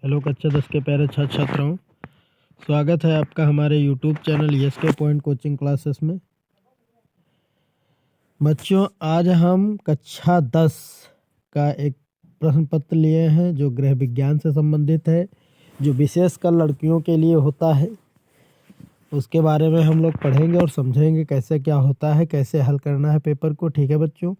Hello कक्षा 10 के प्यारे छात्र छात्राओं, स्वागत है आपका हमारे YouTube channel SK point coaching classes में। बच्चों, आज हम कक्षा 10 का एक प्रश्न पत्र लिए हैं जो गृह विज्ञान से संबंधित है, जो विशेषकर लड़कियों के लिए होता है। उसके बारे में हम लोग पढ़ेंगे और समझेंगे कैसे क्या होता है, कैसे हल करना है पेपर को। ठीक है बच्चों,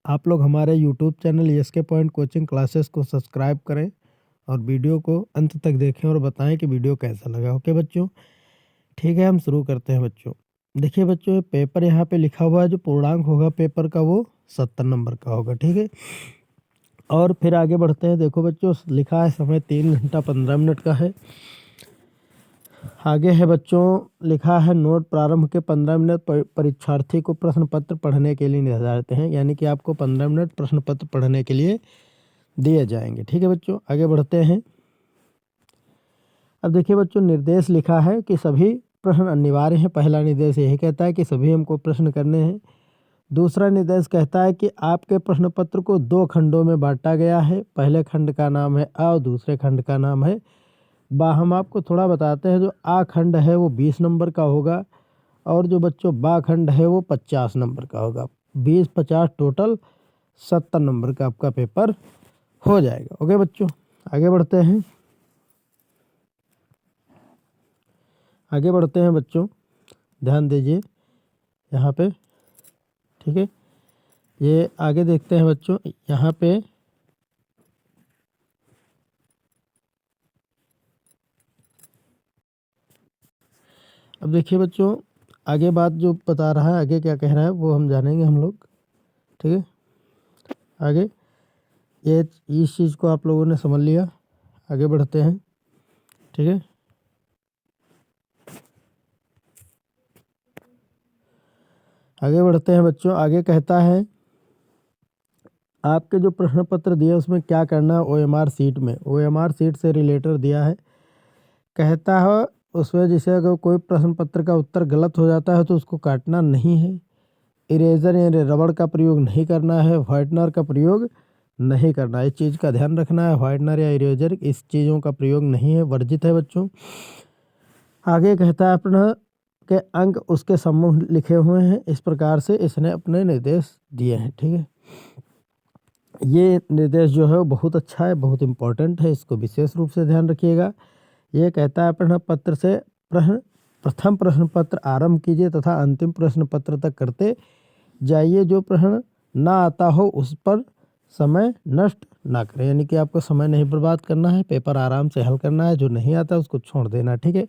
आप लोग हमारे YouTube channel SK point coaching classes को सब्सक्राइब करें और वीडियो को अंत तक देखें और बताएं कि वीडियो कैसा लगा। ओके बच्चों, ठीक है, हम शुरू करते हैं बच्चों। देखिए बच्चों, पेपर यहाँ पे लिखा हुआ है, जो पूर्णांक होगा पेपर का वो 70 नंबर का होगा। ठीक है, और फिर आगे बढ़ते हैं। देखो बच्चों, लिखा है समय 3 घंटा 15 मिनट का है। आगे है बच्चों, लिखा है नोट प्रारंभ के 15 मिनट परीक्षार्थी को प्रश्न पत्र पढ़ने के लिए निर्धारित हैं, यानी कि आपको 15 मिनट प्रश्न पत्र पढ़ने के लिए दिए जाएंगे। ठीक है बच्चों, आगे बढ़ते हैं। अब देखिए बच्चों, निर्देश लिखा है कि सभी प्रश्न अनिवार्य हैं। पहला निर्देश यही कहता है कि सभी हमको प्रश्न करने हैं। दूसरा निर्देश कहता है कि आपके प्रश्न पत्र को 2 खंडों में बांटा गया है। पहले खंड का नाम है आ और दूसरे खंड का नाम है बा। हम आपको थोड़ा बताते हैं, जो आ खंड है वो 20 नंबर का होगा और जो बच्चों बा खंड है वो 50 नंबर का होगा। 20-50 टोटल 70 नंबर का आपका पेपर हो जाएगा। ओके बच्चों, आगे बढ़ते हैं। आगे बढ़ते हैं बच्चों, ध्यान दीजिए यहाँ पे। ठीक है, ये आगे देखते हैं बच्चों। यहाँ पे अब देखिए बच्चों, आगे बात जो बता रहा है, आगे क्या कह रहा है वो हम जानेंगे हम लोग। ठीक है, आगे ये इस चीज़ को आप लोगों ने समझ लिया। आगे बढ़ते हैं। ठीक है, आगे बढ़ते हैं बच्चों। आगे कहता है आपके जो प्रश्न पत्र दिए उसमें क्या करना है। ओएमआर सीट में, ओएमआर सीट से रिलेटेड दिया है। कहता है उसमें जैसे अगर कोई प्रश्न पत्र का उत्तर गलत हो जाता है तो उसको काटना नहीं है। इरेजर यानी रबड़ का प्रयोग नहीं करना है। व्हाइटनर का प्रयोग नहीं करना है। इस चीज़ का ध्यान रखना है। व्हाइटनर या इरेजर इस चीज़ों का प्रयोग नहीं है, वर्जित है बच्चों। आगे कहता है प्रश्न के अंक उसके सम्मुख लिखे हुए हैं। इस प्रकार से इसने अपने निर्देश दिए हैं। ठीक है, ये निर्देश जो है वो बहुत अच्छा है, बहुत इम्पोर्टेंट है, इसको विशेष रूप से ध्यान रखिएगा। ये कहता है प्रश्न पत्र से प्रथम प्रश्न पत्र आरंभ कीजिए तथा अंतिम प्रश्न पत्र तक करते जाइए। जो प्रश्न ना आता हो उस पर समय नष्ट ना करें, यानी कि आपको समय नहीं बर्बाद करना है, पेपर आराम से हल करना है। जो नहीं आता उसको छोड़ देना। ठीक है,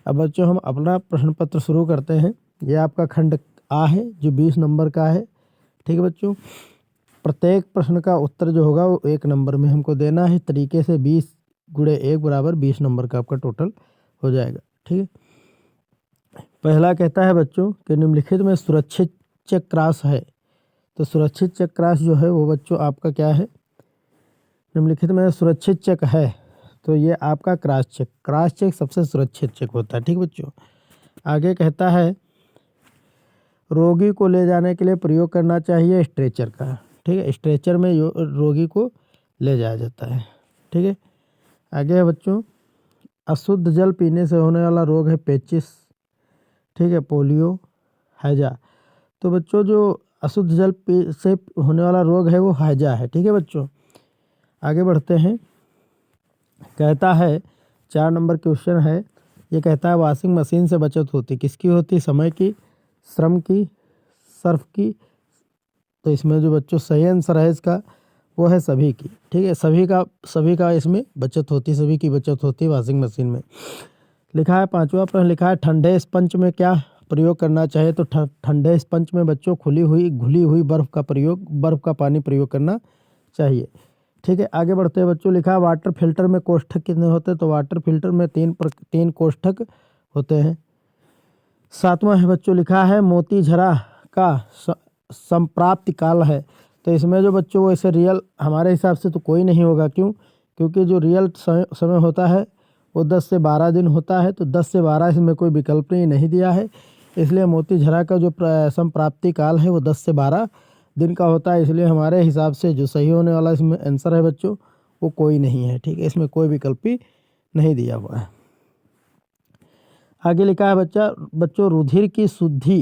अब बच्चों हम अपना प्रश्न पत्र शुरू करते हैं। ये आपका खंड आ है जो 20 नंबर का है। ठीक है बच्चों, प्रत्येक प्रश्न का उत्तर जो होगा वो 1 नंबर में हमको देना है। तरीके से 20 गुणे 1 बराबर 20 नंबर का आपका टोटल हो जाएगा। ठीक है, पहला कहता है बच्चों कि निम्नलिखित में सुरक्षित चेक क्रॉस है। तो सुरक्षित चेक क्रॉस जो है वो बच्चों आपका क्या है, निम्नलिखित में सुरक्षित चेक है तो ये आपका क्रॉस चेक सबसे सुरक्षित चेक होता है। ठीक बच्चों, आगे कहता है रोगी को ले जाने के लिए प्रयोग करना चाहिए स्ट्रेचर का। ठीक है, स्ट्रेचर में रोगी को ले जाया जाता है। ठीक है, आगे है बच्चों, अशुद्ध जल पीने से होने वाला रोग है पेचिस। ठीक है, पोलियो, हैजा। तो बच्चों जो अशुद्ध जल से होने वाला रोग है वो हैजा है। ठीक है बच्चों, आगे बढ़ते हैं। कहता है 4 नंबर क्वेश्चन है। ये कहता है वॉशिंग मशीन से बचत होती, किसकी होती? समय की, श्रम की, सर्फ की। तो इसमें जो बच्चों सही आंसर है इसका वो है सभी की। ठीक है, सभी का इसमें बचत होती, सभी की बचत होती है वॉशिंग मशीन में। लिखा है 5वां प्रश्न लिखा है ठंडे स्पंज में क्या प्रयोग करना चाहिए। तो ठंडे स्पंज में बच्चों घुली हुई बर्फ का पानी प्रयोग करना चाहिए। ठीक है, आगे बढ़ते हैं बच्चों। लिखा है वाटर फिल्टर में कोष्ठक कितने होते हैं। तो वाटर फिल्टर में 3 कोष्ठक होते हैं। 7वां है बच्चों, लिखा है मोती झरा का संप्राप्ति काल है। तो इसमें जो बच्चों वो ऐसे रियल हमारे हिसाब से तो कोई नहीं होगा। क्यों? क्योंकि जो रियल समय होता है वो 10 से 12 दिन होता है। तो 10 से 12 इसमें कोई विकल्प नहीं दिया है, इसलिए मोती झरा का जो संप्राप्ति काल है वो 10 से 12 दिन का होता है। इसलिए हमारे हिसाब से जो सही होने वाला इसमें आंसर है बच्चों वो कोई नहीं है। ठीक है, इसमें कोई विकल्प ही नहीं दिया हुआ है। आगे लिखा है बच्चों रुधिर की शुद्धि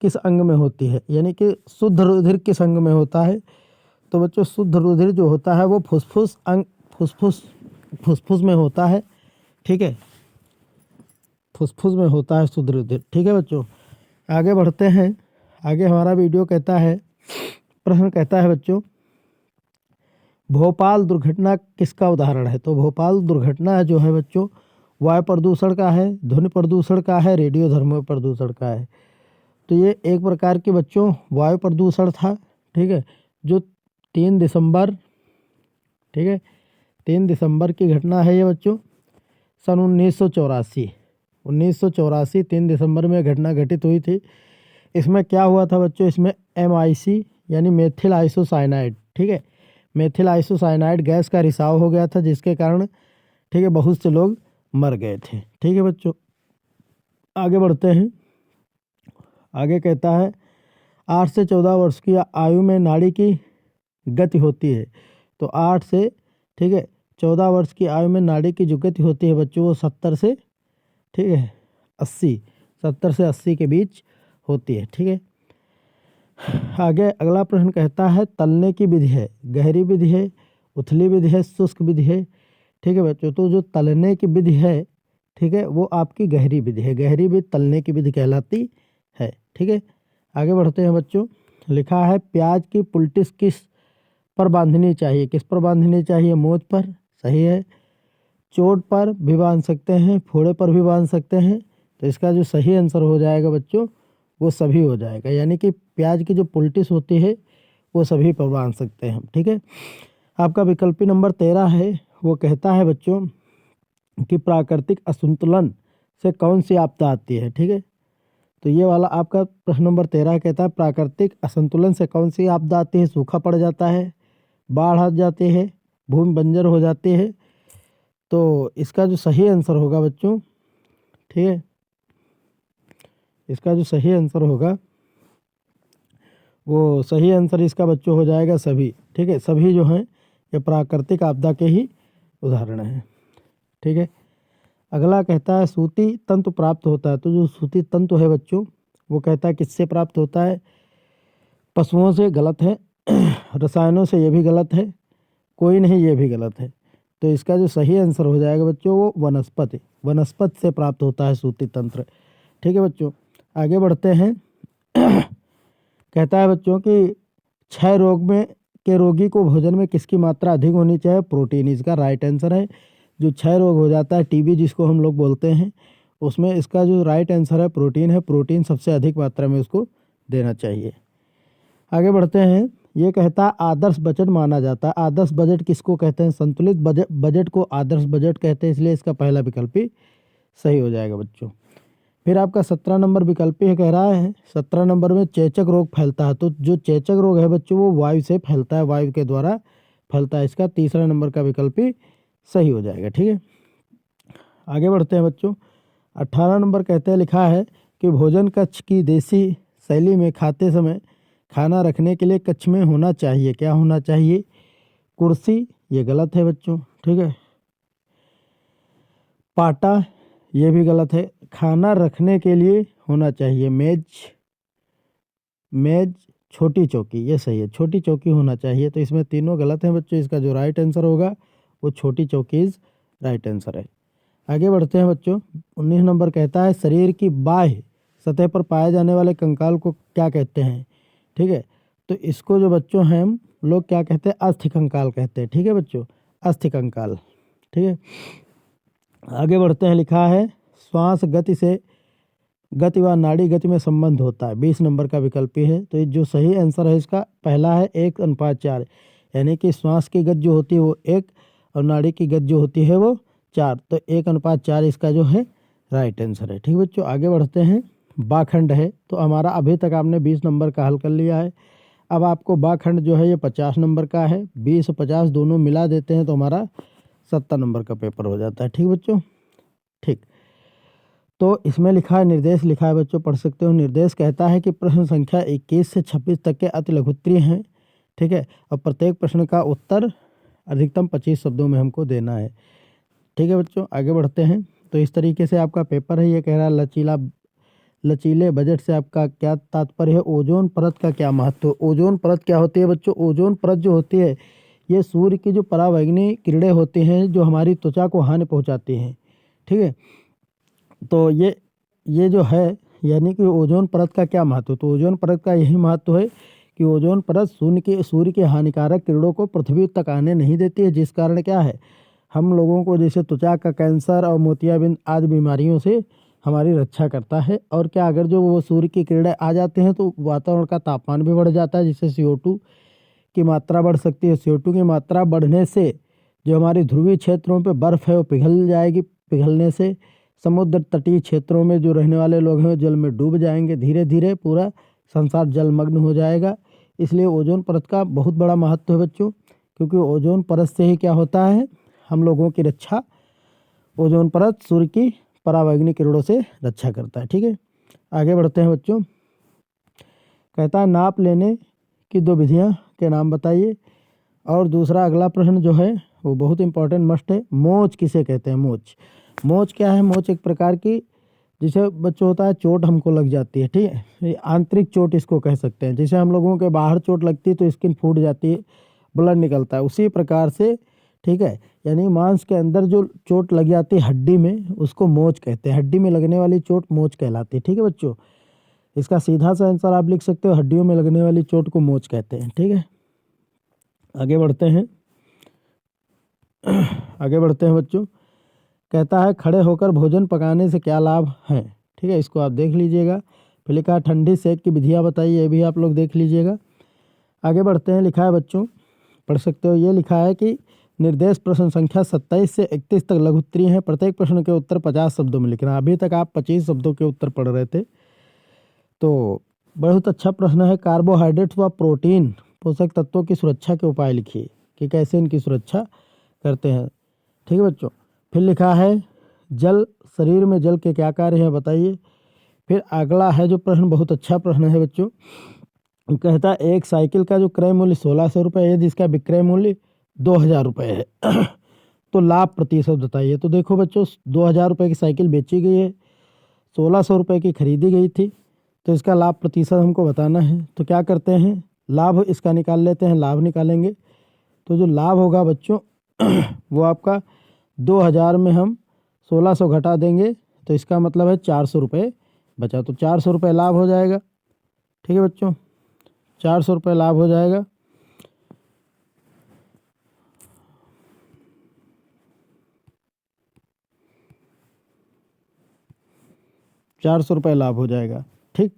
किस अंग में होती है, यानी कि शुद्ध रुधिर किस अंग में होता है। तो बच्चों शुद्ध रुधिर जो होता है वो फुसफुस में होता है। ठीक है, फुसफुस में होता है शुद्ध रुधिर। ठीक है बच्चों, आगे बढ़ते हैं। आगे हमारा वीडियो कहता है, प्रश्न कहता है बच्चों, भोपाल दुर्घटना किसका उदाहरण है। तो भोपाल दुर्घटना जो है बच्चों वायु प्रदूषण का है, ध्वनि प्रदूषण का है, रेडियोधर्मी प्रदूषण का है। तो ये एक प्रकार के बच्चों वायु प्रदूषण था। ठीक है, जो 3 दिसंबर, ठीक है 3 दिसंबर की घटना है ये बच्चों, सन 1984 3 दिसंबर में घटना घटित हुई थी। इसमें क्या हुआ था बच्चों, इसमें MIC यानी मेथिल आइसोसाइनाइड, ठीक है मेथिल आइसोसाइनाइड गैस का रिसाव हो गया था, जिसके कारण ठीक है बहुत से लोग मर गए थे। ठीक है बच्चों, आगे बढ़ते हैं। आगे कहता है 8 से 14 वर्ष की आयु में नाड़ी की गति होती है। तो 8 से ठीक है 14 वर्ष की आयु में नाड़ी की जो गति होती है बच्चों वो 70 से ठीक है 80 के बीच होती है। ठीक है, आगे अगला प्रश्न कहता है तलने की विधि है, गहरी विधि है, उथली विधि है, शुष्क विधि है। ठीक है बच्चों, तो जो तलने की विधि है ठीक है वो आपकी गहरी विधि है, गहरी विधि तलने की विधि कहलाती है। ठीक है, आगे बढ़ते हैं बच्चों। लिखा है प्याज की पुलटिस किस पर बांधनी चाहिए, किस पर बांधनी चाहिए, मोच पर, सही है। चोट पर भी बांध सकते हैं, फोड़े पर भी बांध सकते हैं। तो इसका जो सही आंसर हो जाएगा बच्चों वो सभी हो जाएगा, यानी कि प्याज की जो पुलटिस होती है वो सभी पर बांध सकते हैं हम। ठीक है, आपका विकल्पी नंबर 13 है, वो कहता है बच्चों कि प्राकृतिक असंतुलन से कौन सी आपदा आती है। ठीक है, तो ये वाला आपका प्रश्न नंबर 13 कहता है प्राकृतिक असंतुलन से कौन सी आपदा आती है। सूखा पड़ जाता है, बाढ़ आ जाती है, भूमि बंजर हो जाती है। तो इसका जो सही आंसर होगा बच्चों, ठीक है इसका जो सही आंसर होगा वो सही आंसर इसका बच्चों हो जाएगा सभी। ठीक है, सभी जो हैं ये प्राकृतिक आपदा के ही उदाहरण हैं। ठीक है, अगला कहता है सूती तंतु प्राप्त होता है। तो जो सूती तंतु है बच्चों वो कहता है किससे प्राप्त होता है, पशुओं से, गलत है। रसायनों से, ये भी गलत है। कोई नहीं, ये भी गलत है। तो इसका जो सही आंसर हो जाएगा बच्चों वो वनस्पति से प्राप्त होता है सूती तंत्र। ठीक है बच्चों, आगे बढ़ते हैं। कहता है बच्चों कि क्षय रोग में के रोगी को भोजन में किसकी मात्रा अधिक होनी चाहिए, प्रोटीन। इसका राइट आंसर है। जो क्षय रोग हो जाता है, TB जिसको हम लोग बोलते हैं, उसमें इसका जो राइट आंसर है प्रोटीन है। प्रोटीन सबसे अधिक मात्रा में उसको देना चाहिए। आगे बढ़ते हैं। ये कहता है आदर्श बजट माना जाता है। आदर्श बजट किसको कहते हैं, संतुलित बजट को आदर्श बजट कहते हैं, इसलिए इसका पहला विकल्प ही सही हो जाएगा बच्चों। फिर आपका 17 नंबर विकल्प है, कह रहा है 17 नंबर में चेचक रोग फैलता है। तो जो चेचक रोग है बच्चों वो वायु से फैलता है, वायु के द्वारा फैलता है। इसका तीसरा नंबर का विकल्प ही सही हो जाएगा। ठीक है, आगे बढ़ते हैं बच्चों। 18 नंबर कहते हैं, लिखा है कि भोजन कक्ष की देसी शैली में खाते समय खाना रखने के लिए कक्ष में होना चाहिए, क्या होना चाहिए, कुर्सी, ये गलत है बच्चों। ठीक है, पाटा, ये भी गलत है। खाना रखने के लिए होना चाहिए मेज, छोटी चौकी, ये सही है, छोटी चौकी होना चाहिए। तो इसमें तीनों गलत हैं बच्चों। इसका जो राइट आंसर होगा वो छोटी चौकी इज राइट आंसर है। आगे बढ़ते हैं बच्चों। 19 नंबर कहता है शरीर की बाह्य सतह पर पाए जाने वाले कंकाल को क्या कहते हैं। ठीक है, तो इसको जो बच्चों हैं हम लोग क्या कहते हैं, अस्थि कंकाल कहते हैं। ठीक है बच्चों, अस्थि कंकाल। ठीक है, आगे बढ़ते हैं। लिखा है श्वास गति से गति व नाड़ी गति में संबंध होता है। 20 नंबर का विकल्प है। तो ये जो सही आंसर है इसका पहला है 1:4, यानी कि श्वास की गति जो होती है वो 1 और नाड़ी की गति जो होती है वो 4। तो 1:4 इसका जो है राइट आंसर है। ठीक बच्चों, आगे बढ़ते हैं। बाखंड है, तो हमारा अभी तक आपने 20 नंबर का हल कर लिया है। अब आपको बाखंड जो है ये 50 नंबर का है। 20 और 50 दोनों मिला देते हैं तो हमारा 70 नंबर का पेपर हो जाता है। ठीक बच्चों, ठीक। तो इसमें लिखा है, निर्देश लिखा है बच्चों, पढ़ सकते हो। निर्देश कहता है कि प्रश्न संख्या 21 से 26 तक के अति लघुत्तरीय हैं। ठीक है, और प्रत्येक प्रश्न का उत्तर अधिकतम 25 शब्दों में हमको देना है। ठीक है बच्चों, आगे बढ़ते हैं। तो इस तरीके से आपका पेपर है। ये कह रहा है लचीले बजट से आपका क्या तात्पर्य है, ओजोन परत का क्या महत्व। ओजोन परत क्या होती है बच्चों? ओजोन परत जो होती है ये सूर्य की जो परावैंगनी किरणें होती हैं जो हमारी त्वचा को हानि पहुंचाती हैं। ठीक है, तो ये जो है यानी कि ओजोन परत का क्या महत्व। तो ओजोन परत का यही महत्व है कि ओजोन परत सूर्य के हानिकारक किरणों को पृथ्वी तक आने नहीं देती है, जिस कारण क्या है हम लोगों को जैसे त्वचा का कैंसर और मोतियाबिंद आदि बीमारियों से हमारी रक्षा करता है। और क्या, अगर जो वो सूर्य की किरणें आ जाते हैं तो वातावरण का तापमान भी बढ़ जाता है, जिससे CO2 की मात्रा बढ़ सकती है। CO2 की मात्रा बढ़ने से जो हमारी ध्रुवीय क्षेत्रों पे बर्फ़ है वो पिघल जाएगी। पिघलने से समुद्र तटीय क्षेत्रों में जो रहने वाले लोग हैं जल में डूब जाएंगे। धीरे धीरे पूरा संसार जलमग्न हो जाएगा। इसलिए ओजोन परत का बहुत बड़ा महत्व है बच्चों, क्योंकि ओजोन परत से ही क्या होता है, हम लोगों की रक्षा ओजोन परत सूर्य की परावैंगनी किरणों से रक्षा करता है। ठीक है, आगे बढ़ते हैं बच्चों। कहता है नाप लेने की 2 विधियां के नाम बताइए। और दूसरा अगला प्रश्न जो है वो बहुत इंपॉर्टेंट मस्ट है। मोच किसे कहते हैं? मोच क्या है? मोच एक प्रकार की जिसे बच्चों होता है चोट हमको लग जाती है। ठीक है, ये आंतरिक चोट इसको कह सकते हैं। जैसे हम लोगों के बाहर चोट लगती है तो स्किन फूट जाती है, ब्लड निकलता है, उसी प्रकार से ठीक है, यानी मांस के अंदर जो चोट लग जाती है हड्डी में उसको मोच कहते हैं। हड्डी में लगने वाली चोट मोच कहलाती है। ठीक है बच्चों, इसका सीधा सा आंसर आप लिख सकते हो, हड्डियों में लगने वाली चोट को मोच कहते हैं। ठीक है, आगे बढ़ते हैं। आगे बढ़ते हैं बच्चों। कहता है खड़े होकर भोजन पकाने से क्या लाभ हैं। ठीक है, इसको आप देख लीजिएगा। फिर लिखा है ठंडी सेक की विधियाँ बताइए, ये भी आप लोग देख लीजिएगा। आगे बढ़ते हैं। लिखा है बच्चों, पढ़ सकते हो। ये लिखा है कि निर्देश प्रश्न संख्या 27 से 31 तक लघु उत्तरीय हैं। प्रत्येक प्रश्न के उत्तर 50 शब्दों में लिखना। अभी तक आप 25 शब्दों के उत्तर पढ़ रहे थे, तो बहुत अच्छा प्रश्न है। कार्बोहाइड्रेट्स व प्रोटीन पोषक तत्वों की सुरक्षा के उपाय लिखिए कि कैसे इनकी सुरक्षा करते हैं। ठीक है बच्चों, फिर लिखा है जल, शरीर में जल के क्या कार्य हैं बताइए। फिर अगला है जो प्रश्न, बहुत अच्छा प्रश्न है बच्चों। कहता है एक साइकिल का जो क्रय मूल्य 1600 रुपये है, जिसका विक्रय मूल्य 2000 रुपये है तो लाभ प्रतिशत बताइए। तो देखो बच्चों, 2000 रुपये की साइकिल बेची गई है, 1600 रुपये की खरीदी गई थी, तो इसका लाभ प्रतिशत हमको बताना है। तो क्या करते हैं, लाभ इसका निकाल लेते हैं। लाभ निकालेंगे तो जो लाभ होगा बच्चों वो आपका 2000 में हम 1600 घटा देंगे, तो इसका मतलब है 400 रुपये बचा। तो 400 रुपये लाभ हो जाएगा। ठीक है बच्चों, 400 रुपये लाभ हो जाएगा। ₹400 लाभ हो जाएगा। ठीक,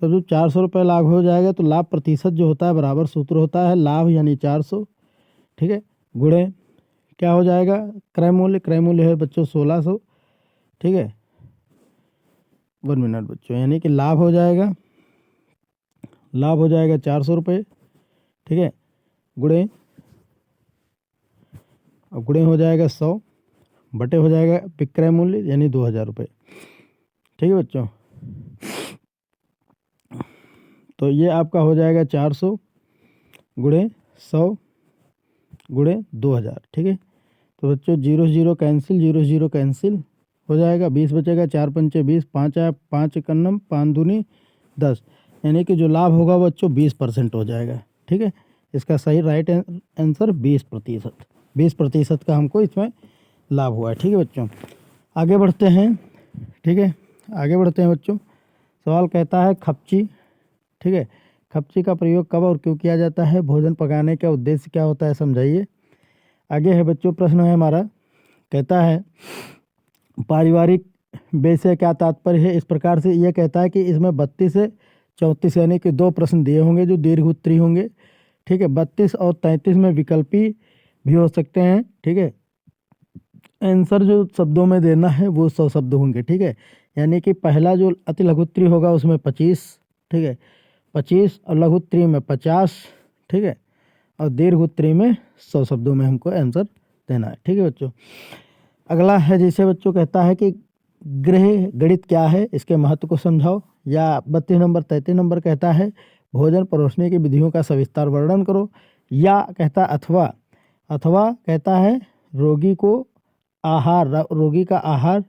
तो जो 400 रुपये लाभ हो जाएगा तो लाभ प्रतिशत जो होता है बराबर सूत्र होता है लाभ यानी 400, ठीक है, गुणे क्या हो जाएगा, क्रय मूल्य है बच्चों 1600। ठीक है, 1 मिनट बच्चों, यानी कि लाभ हो जाएगा 400 रुपये। ठीक है, गुणे, अब गुणे हो जाएगा 100 बटे हो जाएगा विक्रय मूल्य यानी 2000 रुपये। ठीक है बच्चों, तो ये आपका हो जाएगा 400 गुणे 100 गुणे 2000। ठीक है, तो बच्चों 0 0 कैंसिल हो जाएगा, 20 बचेगा, 4 पंचे 20, 5 आया, 5 एकन्नम, 5 दूनी 10, यानी कि जो लाभ होगा बच्चों 20% हो जाएगा। ठीक है, इसका सही राइट आंसर 20% का हमको इसमें लाभ हुआ है। ठीक है बच्चों, आगे बढ़ते हैं। ठीक है, आगे बढ़ते हैं बच्चों। सवाल कहता है खपची, ठीक है, खपची का प्रयोग कब और क्यों किया जाता है, भोजन पकाने का उद्देश्य क्या होता है, समझाइए। आगे है बच्चों प्रश्न है हमारा, कहता है पारिवारिक व्यय से क्या तात्पर्य है। इस प्रकार से यह कहता है कि इसमें 32 से 34 यानी कि 2 प्रश्न दिए होंगे जो दीर्घ उत्तरी होंगे। ठीक है, 32 और 33 में विकल्पी भी हो सकते हैं। ठीक है, आंसर जो शब्दों में देना है वो 100 शब्द होंगे। ठीक है, यानी कि पहला जो अति लघुत्तरी होगा उसमें 25, ठीक है, 25 और लघुत्तरी में 50, ठीक है, और दीर्घ उत्तरी में 100 शब्दों में हमको आंसर देना है। ठीक है बच्चों, अगला है जैसे बच्चों कहता है कि गृह गणित क्या है, इसके महत्व को समझाओ। या 32 नंबर 33 नंबर कहता है भोजन परोसने की विधियों का सविस्तार वर्णन करो। या कहता अथवा अथवा कहता है रोगी का आहार,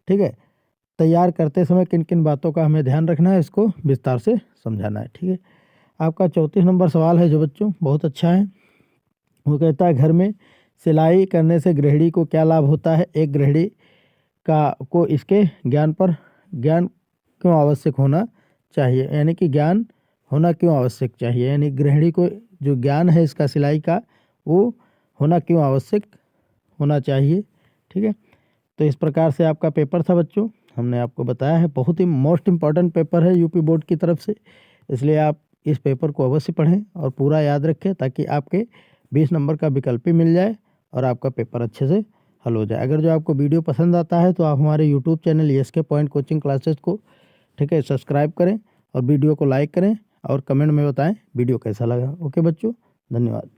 ठीक है, तैयार करते समय किन किन बातों का हमें ध्यान रखना है, इसको विस्तार से समझाना है। ठीक है, आपका 34 नंबर सवाल है जो बच्चों बहुत अच्छा है। वो कहता है घर में सिलाई करने से गृहिणी को क्या लाभ होता है। एक गृहिणी को इसके ज्ञान क्यों आवश्यक होना चाहिए, यानी कि ज्ञान होना क्यों आवश्यक चाहिए, यानी गृहिणी को जो ज्ञान है इसका सिलाई का वो होना क्यों आवश्यक होना चाहिए। ठीक है, तो इस प्रकार से आपका पेपर था बच्चों, हमने आपको बताया है। बहुत ही मोस्ट इम्पॉर्टेंट पेपर है यूपी बोर्ड की तरफ से, इसलिए आप इस पेपर को अवश्य पढ़ें और पूरा याद रखें ताकि आपके 20 नंबर का विकल्प ही मिल जाए और आपका पेपर अच्छे से हल हो जाए। अगर जो आपको वीडियो पसंद आता है तो आप हमारे YouTube channel SK point coaching classes को, ठीक है, सब्सक्राइब करें और वीडियो को लाइक करें और कमेंट में बताएं वीडियो कैसा लगा। ओके बच्चों, धन्यवाद।